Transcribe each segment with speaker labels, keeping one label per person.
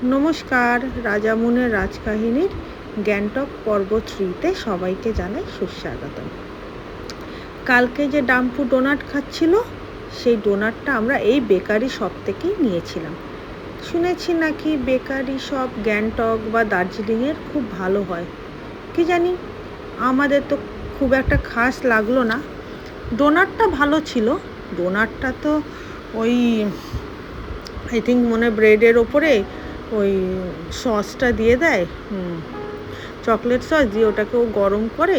Speaker 1: নমস্কার, রাজামুনের রাজকাহিনীর গ্যাংটক পর্ব 3-তে সবাইকে জানাই সুস্বাগতম। কালকে যে ডাম্পু ডোনাট খাচ্ছিল, সেই ডোনাটটা আমরা এই বেকারি শপ থেকেই নিয়েছিলাম। শুনেছি নাকি বেকারি শপ গ্যাংটক বা দার্জিলিংয়ের খুব ভালো হয়। কি জানি, আমাদের তো খুব একটা খাস লাগলো না। ডোনাটটা ভালো ছিল। ডোনাটটা তো ওই আই থিঙ্ক মনে ব্রেডের ওপরে ওই সসটা দিয়ে দেয়, চকলেট সস দিয়ে ওটাকেও গরম করে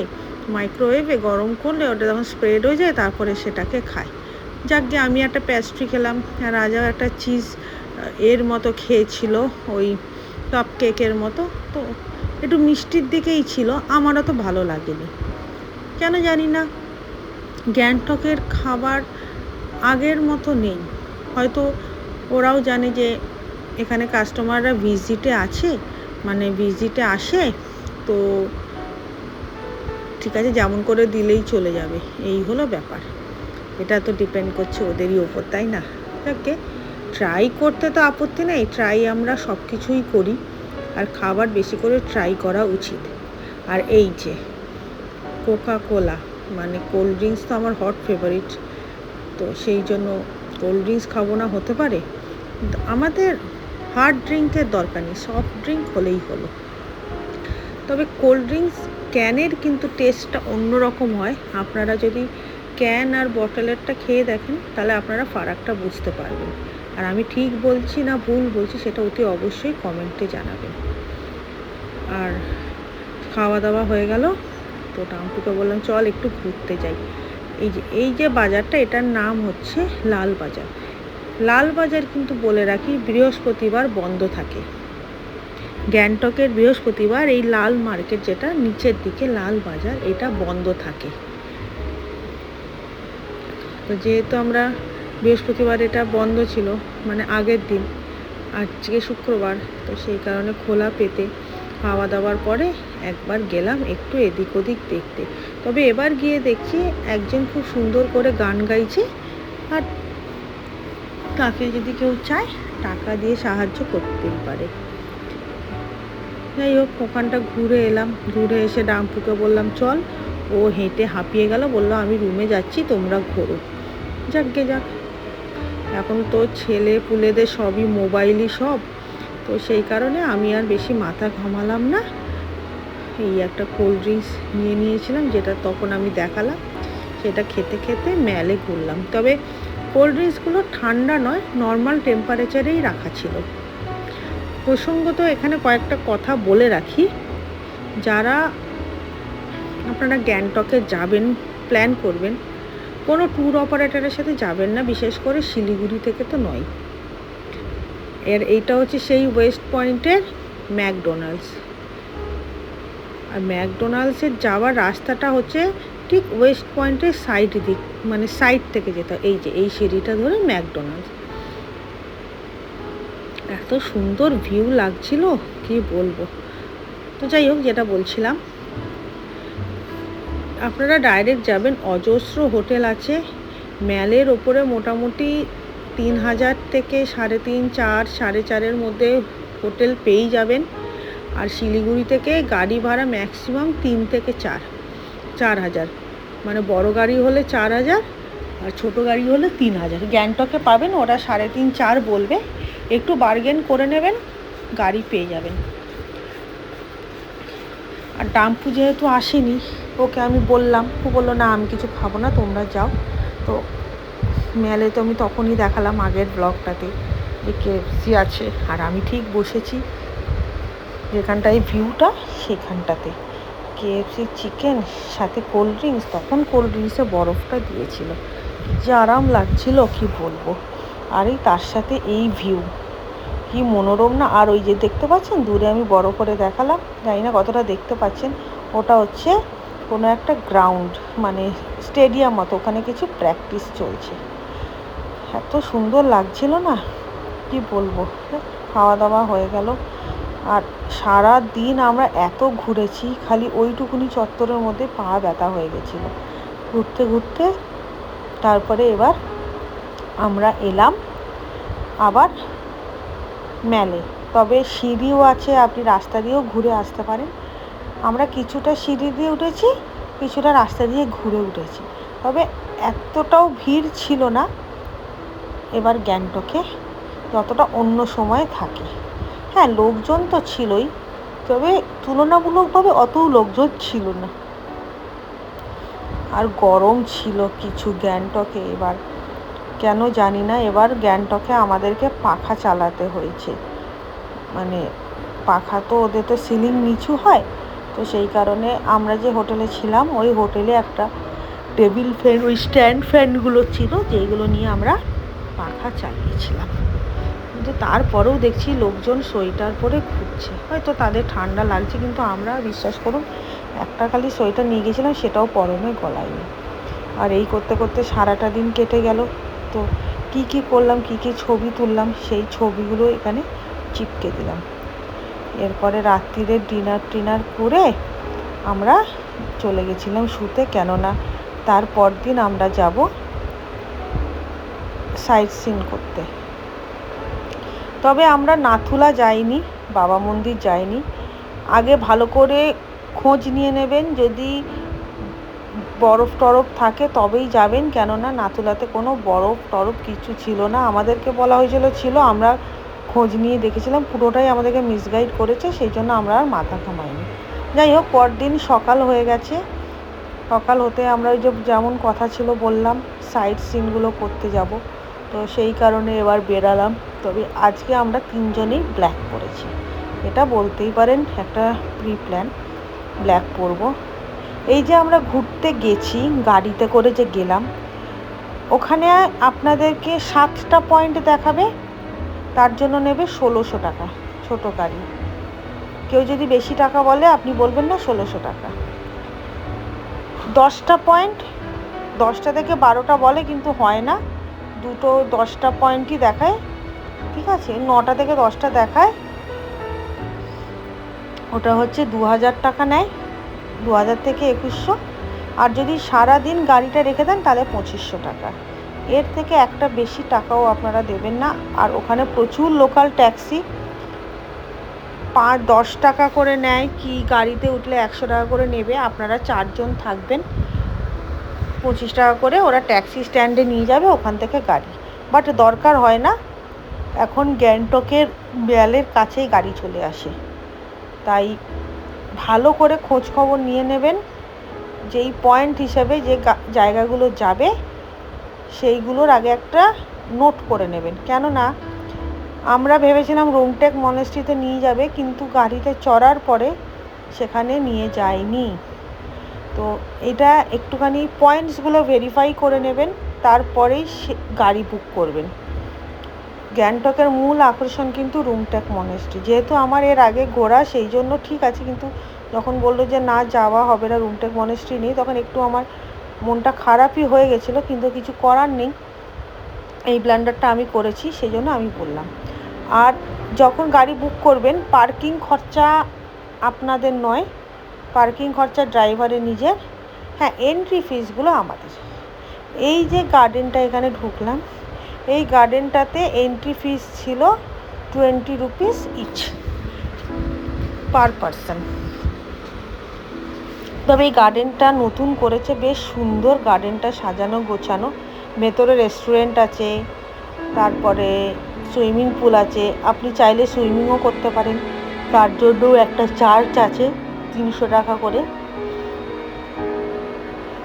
Speaker 1: মাইক্রোওয়েভে গরম করলে ওটা যখন স্প্রেড হয়ে যায় তারপরে সেটাকে খায়। যাক গে, আমি একটা প্যাস্ট্রি খেলাম, আর রাজাও একটা চিজ এর মতো খেয়েছিল, ওই কাপ কেকের মতো। তো একটু মিষ্টির দিকেই ছিল, আমারও তো ভালো লাগেনি। কেন জানি না, গ্যাংটকের খাবার আগের মতো নেই। হয়তো ওরাও জানে যে এখানে কাস্টমাররা ভিজিটে আসে, তো ঠিক আছে, যেমন করে দিলেই চলে যাবে, এই হলো ব্যাপার। এটা তো ডিপেন্ড করছে ওদেরই ওপর, তাই না? ওকে, ট্রাই করতে তো আপত্তি নেই, ট্রাই আমরা সব কিছুই করি, আর খাবার বেশি করে ট্রাই করা উচিত। আর এই যে কোকা কোলা মানে কোল্ড ড্রিঙ্কস তো আমার হট ফেভারিট, তো সেই জন্য কোল্ড ড্রিঙ্কস খাবো না হতে পারে? আমাদের হার্ড ড্রিঙ্কের দরকার নেই, সফট ড্রিঙ্ক হলেই হলো। তবে কোল্ড ড্রিঙ্কস ক্যানের কিন্তু টেস্টটা অন্যরকম হয়। আপনারা যদি ক্যান আর বটলেরটা খেয়ে দেখেন তাহলে আপনারা ফারাকটা বুঝতে পারবেন। আর আমি ঠিক বলছি না ভুল বলছি সেটা অতি অবশ্যই কমেন্টে জানাবেন। আর খাওয়া দাওয়া হয়ে গেল, তো টাম্পুকে বললাম চল একটু ঘুরতে যাই। এই যে বাজারটা, এটার নাম হচ্ছে লাল বাজার। লাল বাজার কিন্তু বলে রাখি বৃহস্পতিবার বন্ধ থাকে। গ্যাংটকের বৃহস্পতিবার এই লাল মার্কেট, যেটা নিচের দিকে লাল বাজার, এটা বন্ধ থাকে। তো যেহেতু আমরা বৃহস্পতিবার এটা বন্ধ ছিল, মানে আগের দিন, আজকে শুক্রবার, তো সেই কারণে খোলা পেতে খাওয়া দাওয়ার পরে একবার গেলাম একটু এদিক ওদিক দেখতে। তবে এবার গিয়ে দেখছি একজন খুব সুন্দর করে গান গাইছে, আর তাকে যদি কেউ চায় টাকা দিয়ে সাহায্য করতেই পারে। যাই হোক, ওখানটা ঘুরে এলাম, ঘুরে এসে ডাম্পুকে বললাম চল, ও হেঁটে হাঁপিয়ে গেল, বললো আমি রুমে যাচ্ছি, তোমরা ঘোরো। যাক, এখন তো ছেলে পুলেদের সবই মোবাইলই সব, তো সেই কারণে আমি আর বেশি মাথা ঘামালাম না। এই একটা কোল্ড ড্রিঙ্কস নিয়েছিলাম, যেটা তখন আমি দেখালাম, সেটা খেতে খেতে ম্যালে ঘুরলাম। তবে কোল্ড ড্রিঙ্কসগুলো ঠান্ডা নয়, নর্মাল টেম্পারেচারেই রাখা ছিল। প্রসঙ্গত এখানে কয়েকটা কথা বলে রাখি, যারা আপনারা গ্যাংটকে যাবেন, প্ল্যান করবেন, কোনো ট্যুর অপারেটরের সাথে যাবেন না, বিশেষ করে শিলিগুড়ি থেকে তো নয়। এইটা হচ্ছে সেই ওয়েস্ট পয়েন্টের ম্যাকডোনাল্ডস, আর ম্যাকডোনাল্ডসের যাওয়ার রাস্তাটা হচ্ছে ঠিক ওয়েস্ট পয়েন্টের সাইড দিক, মানে সাইড থেকে যেতে হয়। এই যে এই সিঁড়িটা ধরে ম্যাকডোনাল্ডস। এত সুন্দর ভিউ লাগছিল, কি বলবো। তো যাই হোক, যেটা বলছিলাম, আপনারা ডাইরেক্ট যাবেন, অজস্র হোটেল আছে ম্যালের ওপরে, মোটামুটি 3000 থেকে 3.5, 4, 4.5-এর মধ্যে হোটেল পেয়েই যাবেন। আর শিলিগুড়ি থেকে গাড়ি ভাড়া ম্যাক্সিমাম 3 থেকে 4 হাজার, মানে বড় গাড়ি হলে 4000 আর ছোটো গাড়ি হলে 3000। গ্যাংটকে পাবেন ওরা 3.5, 4 বলবে, একটু বার্গেন করে নেবেন, গাড়ি পেয়ে যাবেন। আর ডাম্পু যেহেতু আসেনি, ওকে আমি বললাম, ও বললো না আমি কিছু খাবো না, তোমরা যাও। তো মেলে তো আমি তখনই দেখালাম আগের ব্লগটাতে যে কেএফসি আছে, আর আমি ঠিক বসেছি যেখানটায় ভিউটা, সেখানটাতে কেএফসি চিকেন সাথে কোল্ড ড্রিঙ্কস। তখন কোল্ড ড্রিঙ্কসে বরফটা দিয়েছিল, যে আরাম লাগছিল কি বলবো। আর এই তার সাথে এই ভিউ কি মনোরম না। আর ওই যে দেখতে পাচ্ছেন দূরে, আমি বড় করে দেখালাম, জানি না কতটা দেখতে পাচ্ছেন, ওটা হচ্ছে কোনো একটা গ্রাউন্ড, মানে স্টেডিয়াম মতো, ওখানে কিছু প্র্যাকটিস চলছে। এত সুন্দর লাগছিল না, কি বলবো। খাওয়া দাওয়া হয়ে গেল, আর সারা দিন আমরা এত ঘুরেছি, খালি ওইটুকুনি চত্বরের মধ্যে পা ব্যথা হয়ে গেছিলো ঘুরতে ঘুরতে। তারপরে এবার আমরা এলাম আবার ম্যালে। তবে সিঁড়িও আছে, আপনি রাস্তা দিয়েও ঘুরে আসতে পারেন। আমরা কিছুটা সিঁড়ি দিয়ে উঠেছি, কিছুটা রাস্তা দিয়ে ঘুরে উঠেছি। তবে এতটাও ভিড় ছিল না এবার গ্যাংটকে যতটা অন্য সময় থাকে। হ্যাঁ, লোকজন তো ছিলই, তবে তুলনামূলকভাবে অতও লোকজন ছিল না। আর গরম ছিল কিছু গ্যাংটকে। এবার কেন জানি না, এবার গ্যাংটকে আমাদেরকে পাখা চালাতে হয়েছে। মানে পাখা তো ওদের তো সিলিং নিচু হয়, তো সেই কারণে আমরা যে হোটেলে ছিলাম ওই হোটেলে একটা টেবিল ফ্যান, ওই স্ট্যান্ড ফ্যানগুলো ছিল, যেইগুলো নিয়ে আমরা পাখা চালিয়েছিলাম। কিন্তু তারপরেও দেখছি লোকজন সোয়েটার পরে ঘুরছে, হয়তো তাদের ঠান্ডা লাগছে, কিন্তু আমরা বিশ্বাস করুন একটা খালি সোয়েটার নিয়ে গেছিলাম, সেটাও পরনে গলায়নি। আর এই করতে করতে সারাটা দিন কেটে গেল। তো কি কি করলাম, কি কি ছবি তুললাম, সেই ছবিগুলো এখানে চিপকে দিলাম। এরপরে রাত্রিরে ডিনার করে আমরা চলে গেছিলাম শুতে, কেননা তারপর দিন আমরা যাব সাইট সিন করতে। তবে আমরা নাথুলা যাইনি, বাবা মন্দির যাইনি। আগে ভালো করে খোঁজ নিয়ে নেবেন, যদি বরফ টরফ থাকে তবেই যাবেন, কেননা নাথুলাতে কোনো বরফ টরফ কিছু ছিল না। আমাদেরকে বলা হয়েছিল ছিল, আমরা খোঁজ নিয়ে দেখেছিলাম, পুরোটাই আমাদেরকে মিসগাইড করেছে, সেই জন্য আমরা আর মাথা ঘামাইনি। যাই হোক, পরদিন সকাল হয়ে গেছে। সকাল হতে আমরা ওই যে যেমন কথা ছিল বললাম সাইট সিনগুলো করতে যাব, তো সেই কারণে এবার বেরালাম। তবে আজকে আমরা তিনজনেই ব্ল্যাক পরেছি, এটা বলতেই পারেন একটা প্রি প্ল্যান, ব্ল্যাক পরবো। এই যে আমরা ঘুরতে গেছি গাড়িতে করে যে গেলাম, ওখানে আপনাদেরকে 7টা পয়েন্ট দেখাবে, তার জন্য নেবে 1600 টাকা ছোটো গাড়ি। কেউ যদি বেশি টাকা বলে আপনি বলবেন না 1600 টাকা। 10টা পয়েন্ট, 10টা থেকে 12টা বলে কিন্তু হয় না, দুটো 10টা পয়েন্টই দেখায়, ঠিক আছে। 9টা থেকে 10টা দেখায়, ওটা হচ্ছে 2000 টাকা নেয়, 2000 থেকে 2100। আর যদি সারা দিন গাড়িটা রেখে দেন তাহলে 2500 টাকা। এর থেকে একটা বেশি টাকাও আপনারা দেবেন না। আর ওখানে প্রচুর লোকাল ট্যাক্সি, 5-10 টাকা করে নেয়, কি গাড়িতে উঠলে 100 টাকা করে নেবে। আপনারা 4 জন থাকবেন, 25 টাকা করে ওরা ট্যাক্সি স্ট্যান্ডে নিয়ে যাবে, ওখান থেকে গাড়ি। বাট দরকার হয় না, এখন গ্যাংটকের বেয়ালের কাছেই গাড়ি চলে আসে। তাই ভালো করে খোঁজ খবর নিয়ে নেবেন, যেই পয়েন্ট হিসেবে যে জায়গাগুলো যাবে সেইগুলোর আগে একটা নোট করে নেবেন। কেননা আমরা ভেবেছিলাম রুমটেক মনেস্ট্রিতে নিয়ে যাবে, কিন্তু গাড়িতে চড়ার পরে সেখানে নিয়ে যায়নি। তো এটা একটুখানি পয়েন্টসগুলো ভেরিফাই করে নেবেন, তারপরেই গাড়ি বুক করবেন। গ্যাংটকের মূল আকর্ষণ কিন্তু রুমটেক মনেস্ট্রি, যেহেতু আমার এর আগে ঘোরা, সেই জন্য ঠিক আছে। কিন্তু যখন বললো যে না যাওয়া হবে না, রুমটেক মনেস্ট্রি নেই, তখন একটু আমার মনটা খারাপই হয়ে গেছিলো, কিন্তু কিছু করার নেই, এই ব্লান্ডারটা আমি করেছি, সেই জন্য আমি বললাম। আর যখন গাড়ি বুক করবেন, পার্কিং খরচা আপনাদের নয়, পার্কিং খরচা ড্রাইভারের নিজের। হ্যাঁ, এন্ট্রি ফিসগুলো আমাদের। এই যে গার্ডেনটা এখানে ঢুকলাম, এই গার্ডেনটাতে এন্ট্রি ফিস ছিল 20 রুপিস ইচ পার পারসন। তবে এই গার্ডেনটা নতুন করেছে, বেশ সুন্দর গার্ডেনটা, সাজানো গোছানো। ভেতরে রেস্টুরেন্ট আছে, তারপরে সুইমিং পুল আছে, আপনি চাইলে সুইমিংও করতে পারেন, তার জন্যও একটা চার্জ আছে 300 টাকা করে।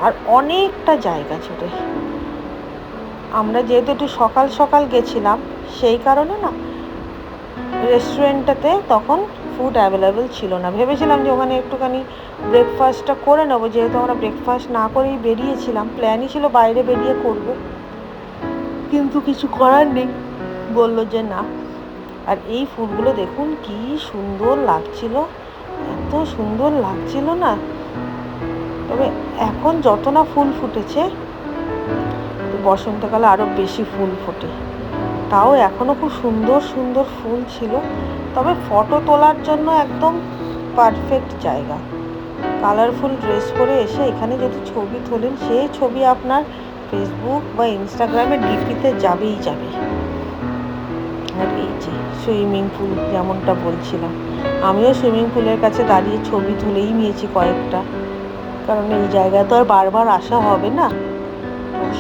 Speaker 1: আর অনেকটা জায়গা জুড়ে। আমরা যেহেতু একটু সকাল সকাল গেছিলাম, সেই কারণে না রেস্টুরেন্টটাতে তখন ফুড অ্যাভেলেবেল ছিল না। ভেবেছিলাম যে ওখানে একটুখানি ব্রেকফাস্টটা করে নেবো, যেহেতু আমরা ব্রেকফাস্ট না করেই বেরিয়েছিলাম, প্ল্যানই ছিল বাইরে বেরিয়ে করব, কিন্তু কিছু করার নেই, বললো যে না। আর এই ফুলগুলো দেখুন কি সুন্দর লাগছিল, এত সুন্দর লাগছিল না। তবে এখন যত না ফুল ফুটেছে, বসন্তকালে আরও বেশি ফুল ফোটে, তাও এখনও খুব সুন্দর সুন্দর ফুল ছিল। তবে ফটো তোলার জন্য একদম পারফেক্ট জায়গা। কালারফুল ড্রেস পরে এসে এখানে যদি ছবি তোলেন, সেই ছবি আপনার ফেসবুক বা ইনস্টাগ্রামে ডিপিতে যাবেই যাবে। আর এই যে সুইমিং পুল, যেমনটা বলছিলাম, আমিও সুইমিং পুলের কাছে দাঁড়িয়ে ছবি তুলেই নিয়েছি কয়েকটা, কারণ এই জায়গায় তো আর বারবার আসা হবে না,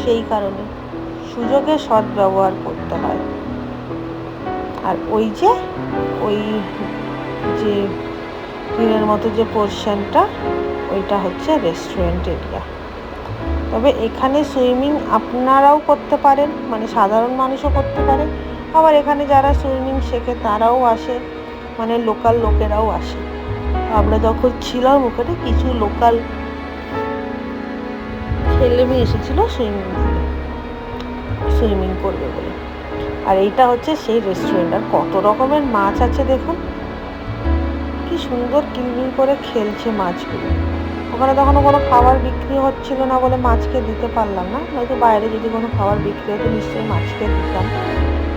Speaker 1: সেই কারণে সুযোগের সদ্ব্যবহার করতে হয়। আর ওই যে টিনের মতো যে পোর্শনটা, ওইটা হচ্ছে রেস্টুরেন্ট এরিয়া। তবে এখানে সুইমিং আপনারাও করতে পারেন, মানে সাধারণ মানুষও করতে পারে, আবার এখানে যারা সুইমিং শেখে তারাও আসে, মানে লোকাল লোকেরাও আসে। আমরা যখন ছিলাম ওখানে কিছু লোকাল ছেলে মেয়ে এসেছিল সুইমিং করবে বলে। আর এইটা হচ্ছে সেই রেস্টুরেন্ট। আর কত রকমের মাছ আছে দেখুন, কি সুন্দর কিলবিল করে খেলছে মাছগুলো। ওখানে তখনও কোনো খাবার বিক্রি হচ্ছিল না বলে মাছকে দিতে পারলাম না, নয়তো বাইরে যদি কোনো খাবার বিক্রি হতো নিশ্চয়ই মাছকে দিতাম,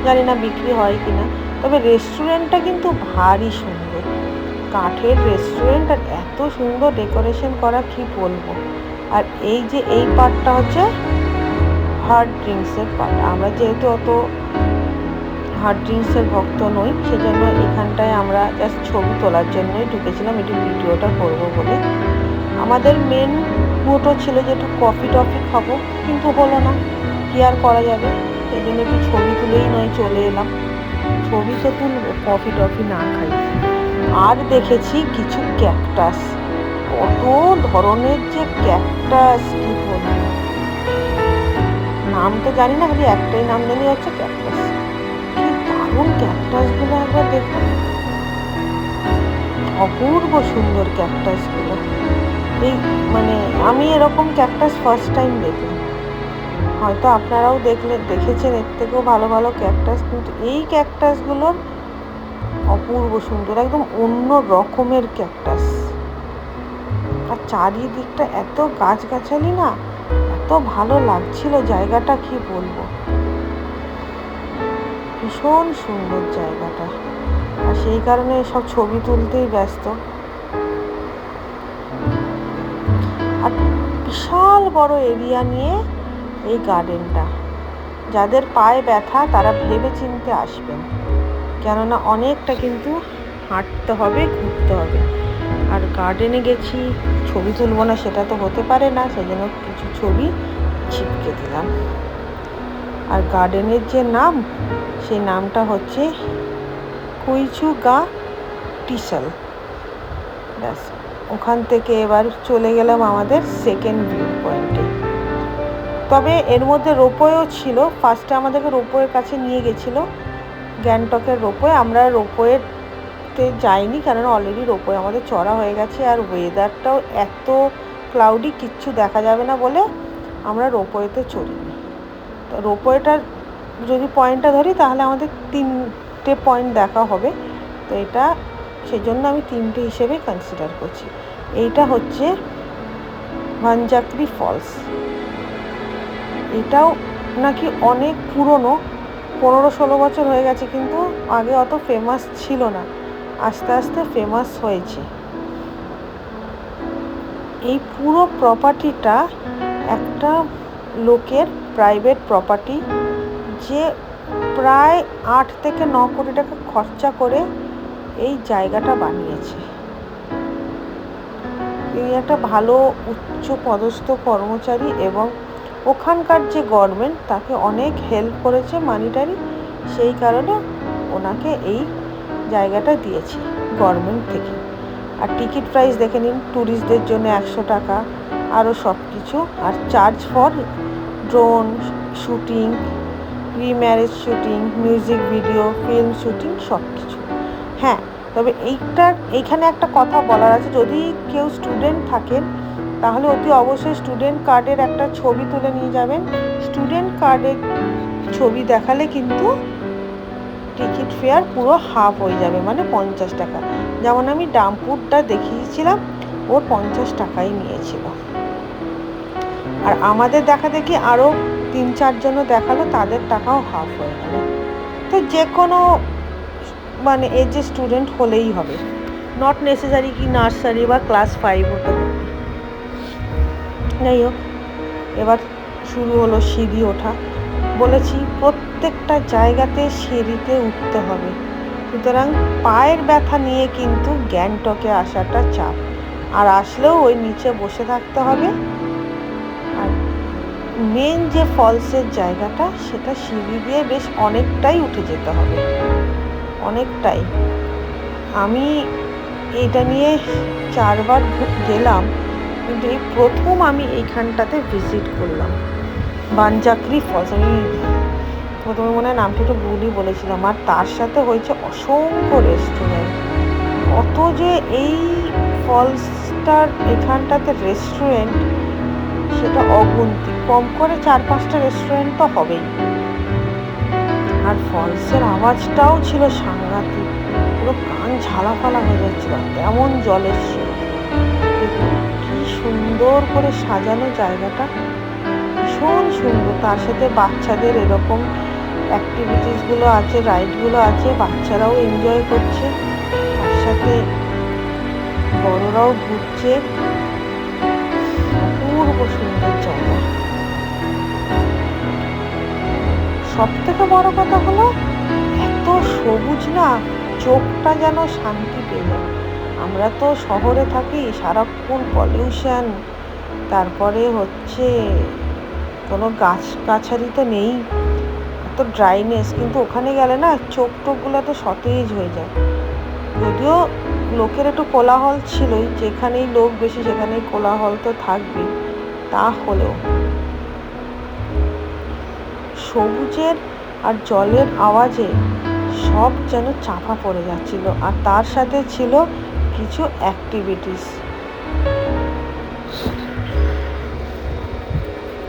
Speaker 1: জানি না বিক্রি হয় কি না। তবে রেস্টুরেন্টটা কিন্তু ভারী সুন্দর, কাঠের রেস্টুরেন্ট, আর এত সুন্দর ডেকোরেশন করা কি বলবো। আর এই যে এই পার্টটা হচ্ছে হার্ড ড্রিঙ্কসের পার্ট। আমরা যেহেতু অত হার্ড ড্রিঙ্কসের ভক্ত নই, সেজন্য এখানটায় আমরা জাস্ট ছবি তোলার জন্যই ঢুকেছিলাম, একটু ভিডিওটা করবো বলে। আমাদের মেন মোটো ছিল যে একটু কফি টফি খাবো, কিন্তু হলো না, কি আর করা যাবে, সেই জন্য একটু ছবি তুলেই নয় চলে এলাম। ছবি তো তুলবো, কফি টফি না খাই। আর দেখেছি কিছু ক্যাকটাস, কত ধরনের যে ক্যাকটাস, কি বলবো, নাম তো জানি না, খালি একটাই নাম জানি হচ্ছে ক্যাকটাস। কি দারুণ ক্যাকটাসগুলো, একবার দেখুন, অপূর্ব সুন্দর ক্যাকটাসগুলো। এই মানে আমি এরকম ক্যাকটাস ফার্স্ট টাইম দেখলাম, হয়তো আপনারাও দেখেছেন এর থেকেও ভালো ভালো ক্যাকটাস, কিন্তু এই ক্যাকটাসগুলোর অপূর্ব সুন্দর, একদম অন্য রকমের ক্যাকটাস। আর চারিদিকটা এত গাছগাছালি না, এত ভালো লাগছিল জায়গাটা, কি বলবো, ভীষণ সুন্দর জায়গাটা। আর সেই কারণে সব ছবি তুলতেই ব্যস্ত। আর বিশাল বড় এরিয়া নিয়ে এই গার্ডেনটা, যাদের পায়ে ব্যথা তারা ভেবে চিনতে আসবেন, কেননা অনেকটা কিন্তু হাঁটতে হবে, ঘুরতে হবে। আর গার্ডেনে গেছি, ছবি তুলবো না সেটা তো হতে পারে না, সেজন্য কিছু ছবি ছিপকে দিলাম। আর গার্ডেনের যে নাম, সেই নামটা হচ্ছে কুইচু গা টিসল। ব্যাস, ওখান থেকে এবার চলে গেলাম আমাদের সেকেন্ড ভিউ পয়েন্টে। তবে এর মধ্যে রোপওয়েও ছিল, ফার্স্টে আমাদেরকে রোপওয়ের কাছে নিয়ে গেছিলো, গ্যাংটকের রোপওয়ে। আমরা রোপওয়েতে যাইনি, কারণ অলরেডি রোপওয়ে আমাদের চড়া হয়ে গেছে, আর ওয়েদারটাও এত ক্লাউডি, কিচ্ছু দেখা যাবে না বলে আমরা রোপওয়েতে চড়িনি। তো রোপওয়েটার যদি পয়েন্টটা ধরি তাহলে আমাদের 3টে পয়েন্ট দেখা হবে, তো এটা সেই জন্য আমি 3টে হিসেবে কনসিডার করছি। এইটা হচ্ছে ভাঞ্জাকরি ফলস, এটাও নাকি অনেক পুরনো, 15-16 বছর হয়ে গেছে, কিন্তু আগে অত ফেমাস ছিল না, আস্তে আস্তে ফেমাস হয়েছে। এই পুরো প্রপার্টিটা একটা লোকের প্রাইভেট প্রপার্টি, যে প্রায় 8 থেকে 9 কোটি টাকা খরচা করে এই জায়গাটা বানিয়েছে। তিনি একটা ভালো উচ্চ পদস্থ কর্মচারী, এবং ওখানকার যে গভর্নমেন্ট তাকে অনেক হেল্প করেছে মানিটারি, সেই কারণে ওনাকে এই জায়গাটা দিয়েছে গভর্নমেন্ট থেকে। আর টিকিট প্রাইস দেখে নিন, ট্যুরিস্টদের জন্য 100 টাকা, আরও সব কিছু। আর charge for drone shooting, pre marriage shooting, music video, film shooting, সব কিছু। হ্যাঁ, তবে এইখানে একটা কথা বলার আছে, যদি কেউ স্টুডেন্ট থাকেন তাহলে অতি অবশ্যই স্টুডেন্ট কার্ডের একটা ছবি তুলে নিয়ে যাবেন। স্টুডেন্ট কার্ডের ছবি দেখালে কিন্তু টিকিট ফেয়ার পুরো হাফ হয়ে যাবে, মানে 50 টাকা। যেমন আমি ডাম্পুরটা দেখিয়েছিলাম, ওর 50 টাকাই নিয়েছিল। আর আমাদের দেখা দেখি আরও 3-4 জনও দেখালো, তাদের টাকাও হাফ হয়ে গেল। তো যে কোনো মানে এজে স্টুডেন্ট হলেই হবে, নট নেসেসারি কি নার্সারি বা ক্লাস 5 হতে হবে। যাই হোক, এবার শুরু হলো সিঁড়ি ওঠা। বলেছি প্রত্যেকটা জায়গাতে সিঁড়িতে উঠতে হবে, সুতরাং পায়ের ব্যথা নিয়ে কিন্তু গ্যাংটকে আসাটা চাপ। আর আসলেও ওই নিচে বসে থাকতে হবে। আর মেন যে ফলসের জায়গাটা সেটা সিঁড়ি দিয়ে বেশ অনেকটাই উঠে যেতে হবে, অনেকটাই। আমি এটা নিয়ে 4 বার গেলাম, কিন্তু এই প্রথম আমি এইখানটাতে ভিজিট করলাম বানজাকরি ফলস। আমি প্রথমে মনে হয় নামটা একটু ভুলই বলেছিলাম। আর তার সাথে হয়েছে অসংখ্য রেস্টুরেন্ট। অত যে এই ফলসটার এখানটাতে রেস্টুরেন্ট সেটা অগুন্তি, কম করে 4-5টা রেস্টুরেন্ট তো হবেই। আর ফলসের আওয়াজটাও ছিল সাংঘাতিক, পুরো কান ঝালাফালা হয়ে যাচ্ছিল, তেমন জল এসছিল। দেখুন কি সুন্দর করে সাজানো জায়গাটা, ভীষণ সুন্দর। তার সাথে বাচ্চাদের এরকম অ্যাক্টিভিটিসগুলো আছে, রাইডগুলো আছে, বাচ্চারাও এনজয় করছে, তার সাথে বড়রাও ঘুরছে। অপূর্ব সুন্দর জায়গা। সব থেকে বড় কথা হলো এত সবুজ না, চোখটা যেন শান্তি পেয়ে যায়। আমরা তো শহরে থাকি, সারাক্ষণ পলিউশন, তারপরে হচ্ছে কোনো গাছগাছালি তো নেই, এত ড্রাইনেস। কিন্তু ওখানে গেলে না চোখ টোকগুলো তো সতেজ হয়ে যায়। যদিও লোকের একটু কোলাহল ছিলই, যেখানেই লোক বেশি সেখানেই কোলাহল তো থাকবেই, তা হলেও সবুজের আর জলের আওয়াজে সব যেন চাপা পড়ে যাচ্ছিল। আর তার সাথে ছিল কিছু অ্যাক্টিভিটিস।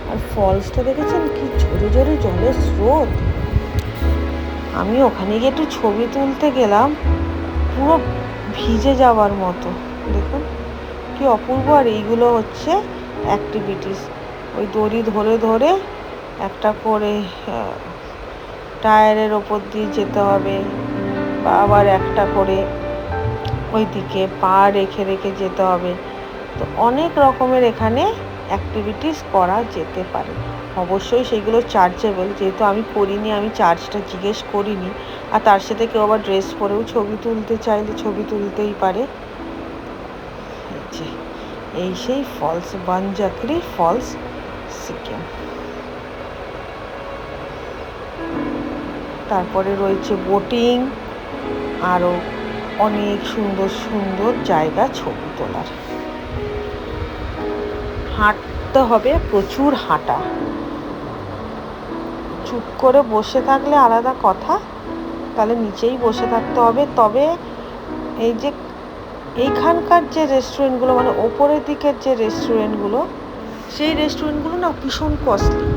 Speaker 1: আর ফলসটা দেখেছেন কি জোরে জোরে জলের স্রোত। আমি ওখানে গিয়ে একটু ছবি তুলতে গেলাম, পুরো ভিজে যাওয়ার মতো। দেখুন কি অপূর্ব। আর এইগুলো হচ্ছে অ্যাক্টিভিটিস। ওই দড়ি ধরে ধরে একটা করে টায়ারের ওপর দিয়ে যেতে হবে, বা আবার একটা করে ওই দিকে পা রেখে রেখে যেতে হবে। তো অনেক রকমের এখানে অ্যাক্টিভিটিস করা যেতে পারে। অবশ্যই সেগুলো চার্জেবল, যেহেতু আমি করিনি, আমি চার্জটা জিজ্ঞেস করিনি। আর তার সাথে কেউ আবার ড্রেস পরেও ছবি তুলতে চাইলে ছবি তুলতেই পারে। এই সেই ফলস, বানজাকরি ফলস, সিকিম। তারপরে রয়েছে বোটিং, আরও অনেক সুন্দর সুন্দর জায়গা ছবি তোলার। হাঁটতে হবে, প্রচুর হাঁটা। চুপ করে বসে থাকলে আলাদা কথা, তাহলে নিচেই বসে থাকতে হবে। তবে এই যে এইখানকার যে রেস্টুরেন্টগুলো, মানে ওপরের দিকের যে রেস্টুরেন্টগুলো, সেই রেস্টুরেন্টগুলো না ভীষণ কস্টলি।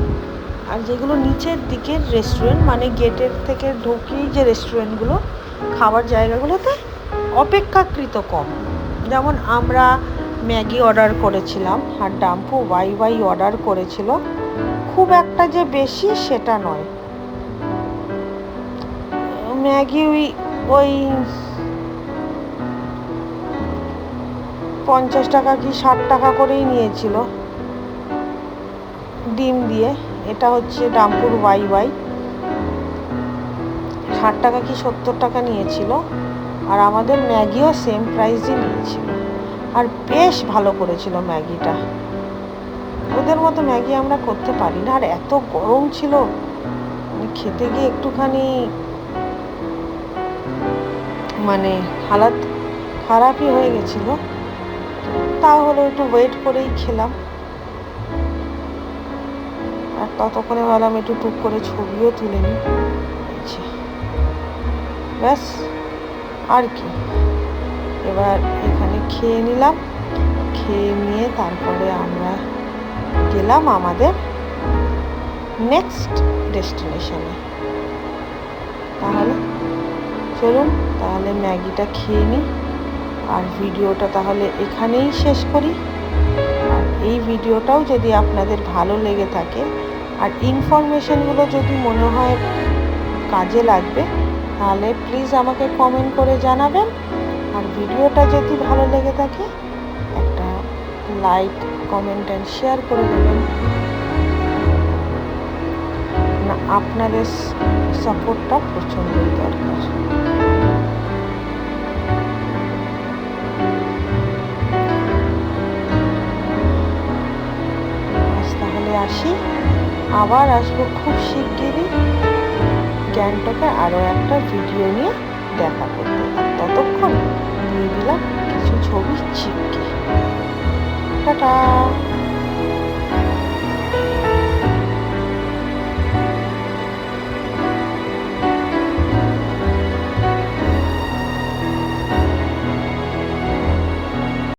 Speaker 1: আর যেগুলো নিচের দিকের রেস্টুরেন্ট, মানে গেটের থেকে ঢুকেই যে রেস্টুরেন্টগুলো, খাবার জায়গাগুলোতে অপেক্ষাকৃত কম। যেমন আমরা ম্যাগি অর্ডার করেছিলাম, আর ডাম্পু ওয়াই অর্ডার করেছিল। খুব একটা যে বেশি সেটা নয়, ম্যাগি ওই 50 টাকা কি 60 টাকা করেই নিয়েছিল ডিম দিয়ে। এটা হচ্ছে ডাম্পুর ওয়াই 60 টাকা কি 70 টাকা নিয়েছিল। আর আমাদের ম্যাগিও সেম প্রাইসই নিয়েছিল, আর বেশ ভালো করেছিল ম্যাগিটা। ওদের মতো ম্যাগি আমরা করতে পারি না। আর এত গরম ছিল, খেতে গিয়ে একটুখানি মানে হালাত খারাপই হয়ে গেছিল। তাহলে একটু ওয়েট করেই খেলাম। আর ততক্ষণে ভাবলাম একটু টুক করে ছবিও তুলে নিই। ব্যাস, আর কি। এবার এখানে খেয়ে নিলাম, খেয়ে নিয়ে তারপরে আমরা গেলাম আমাদের নেক্সট ডেস্টিনেশনে। তাহলে চলুন তাহলে ম্যাগিটা খেয়ে নিই, আর ভিডিওটা তাহলে এখানেই শেষ করি। আর এই ভিডিওটাও যদি আপনাদের ভালো লেগে থাকে আর ইনফরমেশনগুলো যদি মনে হয় কাজে লাগবে, তাহলে প্লিজ আমাকে কমেন্ট করে জানাবেন। আর ভিডিওটা যদি ভালো লেগে থাকে একটা লাইক, কমেন্ট অ্যান্ড শেয়ার করে দেবেন। না, আপনাদের সাপোর্টটা প্রচণ্ডই দরকার। আজ তাহলে আসি, আবার আসবো খুব শিগগিরই গ্যাংটকে আরও একটা ভিডিও নিয়ে দেখা করতে। আর ততক্ষণ দিয়ে দিলাম কিছু ছবি চিপকে। টাটা।